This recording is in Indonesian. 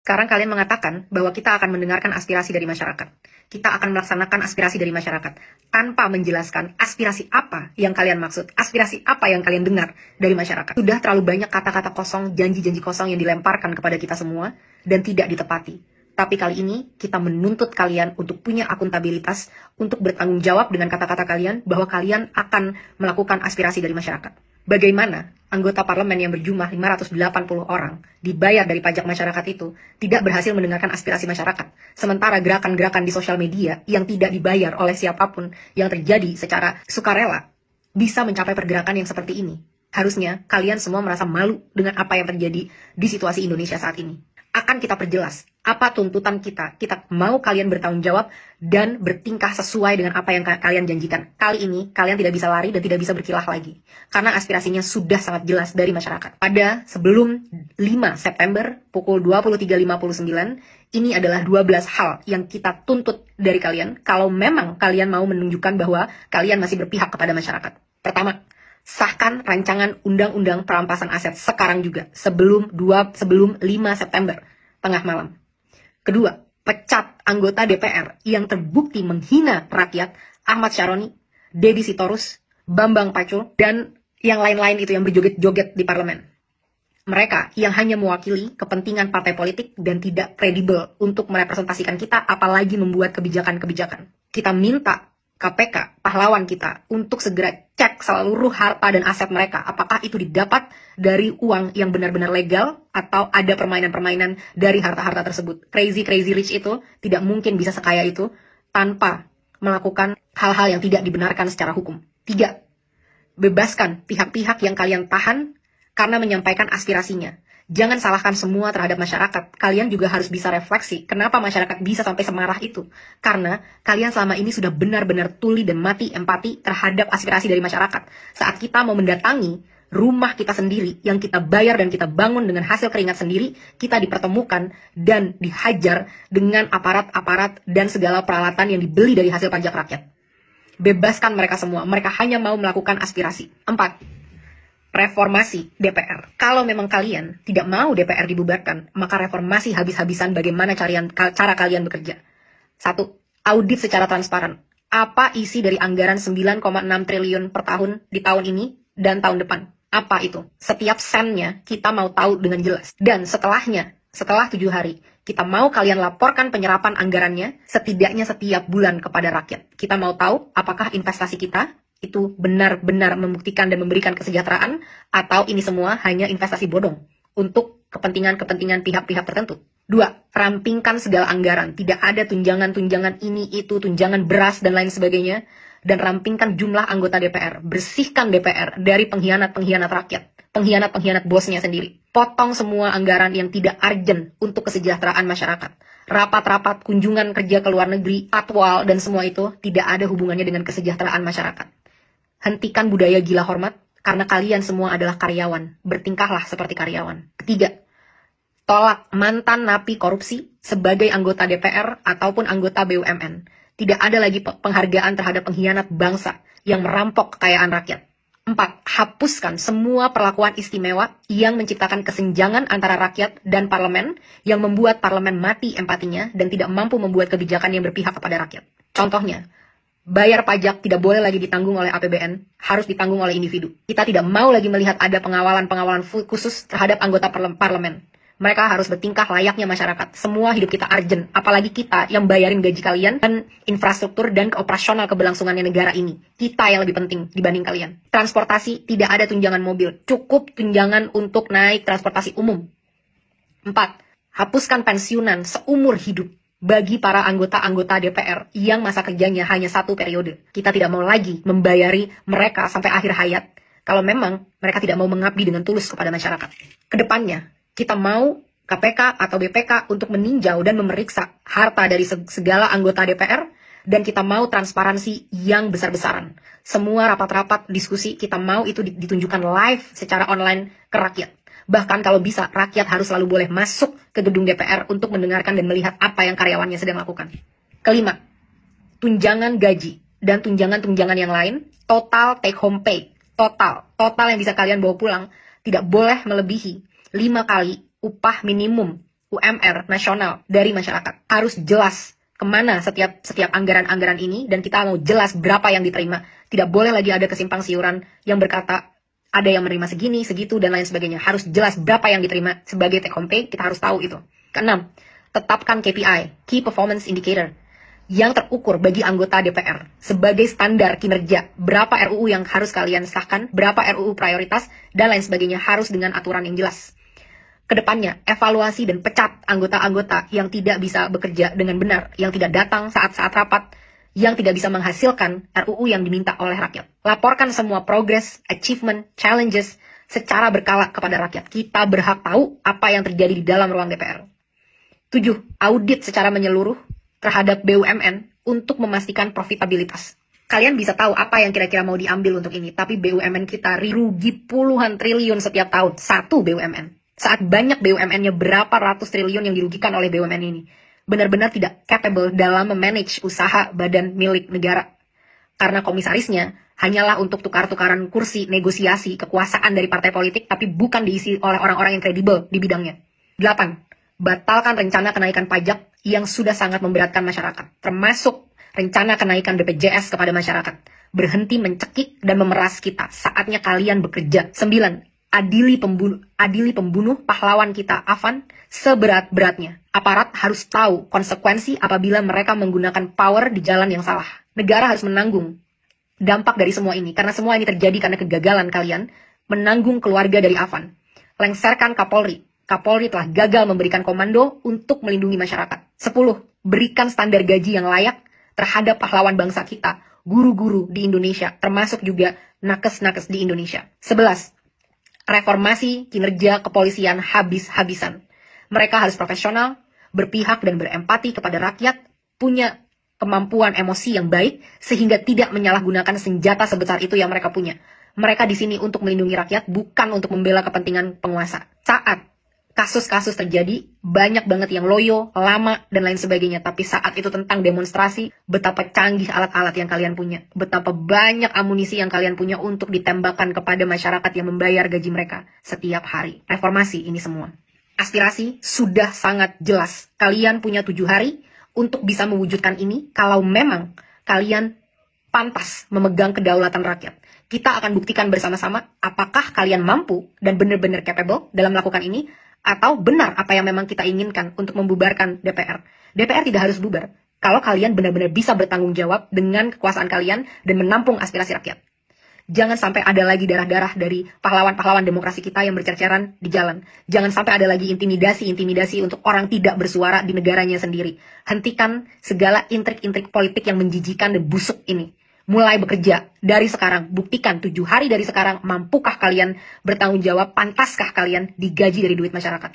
Sekarang kalian mengatakan bahwa kita akan mendengarkan aspirasi dari masyarakat. Kita akan melaksanakan aspirasi dari masyarakat tanpa menjelaskan aspirasi apa yang kalian maksud, aspirasi apa yang kalian dengar dari masyarakat. Sudah terlalu banyak kata-kata kosong, janji-janji kosong yang dilemparkan kepada kita semua dan tidak ditepati. Tapi kali ini kita menuntut kalian untuk punya akuntabilitas, untuk bertanggung jawab dengan kata-kata kalian bahwa kalian akan melakukan aspirasi dari masyarakat. Bagaimana anggota parlemen yang berjumlah 580 orang dibayar dari pajak masyarakat itu tidak berhasil mendengarkan aspirasi masyarakat. Sementara gerakan-gerakan di sosial media yang tidak dibayar oleh siapapun yang terjadi secara sukarela bisa mencapai pergerakan yang seperti ini. Harusnya kalian semua merasa malu dengan apa yang terjadi di situasi Indonesia saat ini. Akan kita perjelas apa tuntutan kita. Kita mau kalian bertanggung jawab dan bertingkah sesuai dengan apa yang kalian janjikan. Kali ini kalian tidak bisa lari dan tidak bisa berkilah lagi. Karena aspirasinya sudah sangat jelas dari masyarakat. Pada sebelum 5 September pukul 23.59, ini adalah 12 hal yang kita tuntut dari kalian kalau memang kalian mau menunjukkan bahwa kalian masih berpihak kepada masyarakat. Pertama, sahkan rancangan undang-undang perampasan aset sekarang juga, sebelum 5 September, tengah malam. Kedua, pecat anggota DPR yang terbukti menghina rakyat, Ahmad Syaroni, Deddy Sitorus, Bambang Pacul, dan yang lain-lain itu yang berjoget-joget di parlemen. Mereka yang hanya mewakili kepentingan partai politik dan tidak kredibel untuk merepresentasikan kita, apalagi membuat kebijakan-kebijakan. Kita minta KPK, pahlawan kita, untuk segera cek seluruh harta dan aset mereka. Apakah itu didapat dari uang yang benar-benar legal atau ada permainan-permainan dari harta-harta tersebut. Crazy rich itu tidak mungkin bisa sekaya itu tanpa melakukan hal-hal yang tidak dibenarkan secara hukum. 3. Bebaskan pihak-pihak yang kalian tahan karena menyampaikan aspirasinya. Jangan salahkan semua terhadap masyarakat. Kalian juga harus bisa refleksi kenapa masyarakat bisa sampai semarah itu. Karena kalian selama ini sudah benar-benar tuli dan mati empati terhadap aspirasi dari masyarakat. Saat kita mau mendatangi rumah kita sendiri yang kita bayar dan kita bangun dengan hasil keringat sendiri, kita dipertemukan dan dihajar dengan aparat-aparat dan segala peralatan yang dibeli dari hasil pajak rakyat. Bebaskan mereka semua. Mereka hanya mau melakukan aspirasi. 4. Reformasi DPR. Kalau memang kalian tidak mau DPR dibubarkan, maka reformasi habis-habisan bagaimana cara kalian bekerja. 1. Audit secara transparan. Apa isi dari anggaran 9,6 triliun per tahun di tahun ini dan tahun depan? Apa itu? Setiap sennya kita mau tahu dengan jelas. Dan setelahnya, setelah 7 hari, kita mau kalian laporkan penyerapan anggarannya setidaknya setiap bulan kepada rakyat. Kita mau tahu apakah investasi kita itu benar-benar membuktikan dan memberikan kesejahteraan, atau ini semua hanya investasi bodong untuk kepentingan-kepentingan pihak-pihak tertentu. 2. Rampingkan segala anggaran. Tidak ada tunjangan-tunjangan ini, itu, tunjangan beras, dan lain sebagainya. Dan rampingkan jumlah anggota DPR. Bersihkan DPR dari pengkhianat-pengkhianat rakyat. Pengkhianat-pengkhianat bosnya sendiri. Potong semua anggaran yang tidak urgent untuk kesejahteraan masyarakat. Rapat-rapat, kunjungan kerja ke luar negeri, patwal, dan semua itu tidak ada hubungannya dengan kesejahteraan masyarakat. Hentikan budaya gila hormat, karena kalian semua adalah karyawan. Bertingkahlah seperti karyawan. 3. Tolak mantan napi korupsi sebagai anggota DPR ataupun anggota BUMN. Tidak ada lagi penghargaan terhadap pengkhianat bangsa yang merampok kekayaan rakyat. 4. Hapuskan semua perlakuan istimewa yang menciptakan kesenjangan antara rakyat dan parlemen, yang membuat parlemen mati empatinya dan tidak mampu membuat kebijakan yang berpihak kepada rakyat. Contohnya, bayar pajak tidak boleh lagi ditanggung oleh APBN, harus ditanggung oleh individu. Kita tidak mau lagi melihat ada pengawalan khusus terhadap anggota parlemen. Mereka harus bertingkah layaknya masyarakat. Semua hidup kita urgent, apalagi kita yang bayarin gaji kalian dan infrastruktur dan operasional keberlangsungannya negara ini. Kita yang lebih penting dibanding kalian. Transportasi, tidak ada tunjangan mobil, cukup tunjangan untuk naik transportasi umum. 4. Hapuskan pensiunan seumur hidup bagi para anggota-anggota DPR yang masa kerjanya hanya 1 periode. Kita tidak mau lagi membayari mereka sampai akhir hayat kalau memang mereka tidak mau mengabdi dengan tulus kepada masyarakat. Kedepannya, kita mau KPK atau BPK untuk meninjau dan memeriksa harta dari segala anggota DPR, dan kita mau transparansi yang besar-besaran. Semua rapat-rapat diskusi kita mau itu ditunjukkan live secara online ke rakyat. Bahkan kalau bisa, rakyat harus selalu boleh masuk ke gedung DPR untuk mendengarkan dan melihat apa yang karyawannya sedang lakukan. 5. Tunjangan gaji dan tunjangan-tunjangan yang lain, total take home pay, total yang bisa kalian bawa pulang, tidak boleh melebihi 5 kali upah minimum UMR nasional dari masyarakat. Harus jelas kemana setiap anggaran-anggaran ini, dan kita mau jelas berapa yang diterima. Tidak boleh lagi ada kesimpang siuran yang berkata ada yang menerima segini, segitu, dan lain sebagainya. Harus jelas berapa yang diterima sebagai take home pay, kita harus tahu itu. Keenam, tetapkan KPI, Key Performance Indicator, yang terukur bagi anggota DPR sebagai standar kinerja. Berapa RUU yang harus kalian sahkan, berapa RUU prioritas, dan lain sebagainya, harus dengan aturan yang jelas. Kedepannya, evaluasi dan pecat anggota-anggota yang tidak bisa bekerja dengan benar, yang tidak datang saat-saat rapat, yang tidak bisa menghasilkan RUU yang diminta oleh rakyat. Laporkan semua progress, achievement, challenges secara berkala kepada rakyat. Kita berhak tahu apa yang terjadi di dalam ruang DPR. 7. Audit secara menyeluruh terhadap BUMN untuk memastikan profitabilitas. Kalian bisa tahu apa yang kira-kira mau diambil untuk ini, tapi BUMN kita rugi puluhan triliun setiap tahun. Satu BUMN. Saat banyak BUMN-nya berapa ratus triliun yang dirugikan oleh BUMN ini. Benar-benar tidak capable dalam memanage usaha badan milik negara. Karena komisarisnya hanyalah untuk tukar-tukaran kursi, negosiasi, kekuasaan dari partai politik, tapi bukan diisi oleh orang-orang yang kredibel di bidangnya. 8. Batalkan rencana kenaikan pajak yang sudah sangat memberatkan masyarakat, termasuk rencana kenaikan BPJS kepada masyarakat. Berhenti mencekik dan memeras kita, saatnya kalian bekerja. 9. Adili pembunuh pahlawan kita, Afan, seberat-beratnya. Aparat harus tahu konsekuensi apabila mereka menggunakan power di jalan yang salah. Negara harus menanggung dampak dari semua ini, karena semua ini terjadi karena kegagalan kalian menanggung keluarga dari Afan. Lengserkan Kapolri. Kapolri telah gagal memberikan komando untuk melindungi masyarakat. 10. Berikan standar gaji yang layak terhadap pahlawan bangsa kita, guru-guru di Indonesia, termasuk juga nakes-nakes di Indonesia. 11. Reformasi kinerja kepolisian habis-habisan. Mereka harus profesional, berpihak dan berempati kepada rakyat, punya kemampuan emosi yang baik, sehingga tidak menyalahgunakan senjata sebesar itu yang mereka punya. Mereka di sini untuk melindungi rakyat, bukan untuk membela kepentingan penguasa. Saat kasus-kasus terjadi, banyak banget yang loyo, lama, dan lain sebagainya. Tapi saat itu tentang demonstrasi, betapa canggih alat-alat yang kalian punya. Betapa banyak amunisi yang kalian punya untuk ditembakkan kepada masyarakat yang membayar gaji mereka setiap hari. Reformasi ini semua. Aspirasi sudah sangat jelas. Kalian punya 7 hari untuk bisa mewujudkan ini kalau memang kalian pantas memegang kedaulatan rakyat. Kita akan buktikan bersama-sama apakah kalian mampu dan benar-benar capable dalam melakukan ini, atau benar apa yang memang kita inginkan untuk membubarkan DPR. DPR tidak harus bubar kalau kalian benar-benar bisa bertanggung jawab dengan kekuasaan kalian dan menampung aspirasi rakyat. Jangan sampai ada lagi darah-darah dari pahlawan-pahlawan demokrasi kita yang bercerceran di jalan. Jangan sampai ada lagi intimidasi-intimidasi untuk orang tidak bersuara di negaranya sendiri. Hentikan segala intrik-intrik politik yang menjijikan dan busuk ini. Mulai bekerja dari sekarang. Buktikan 7 hari dari sekarang, mampukah kalian bertanggung jawab, pantaskah kalian digaji dari duit masyarakat.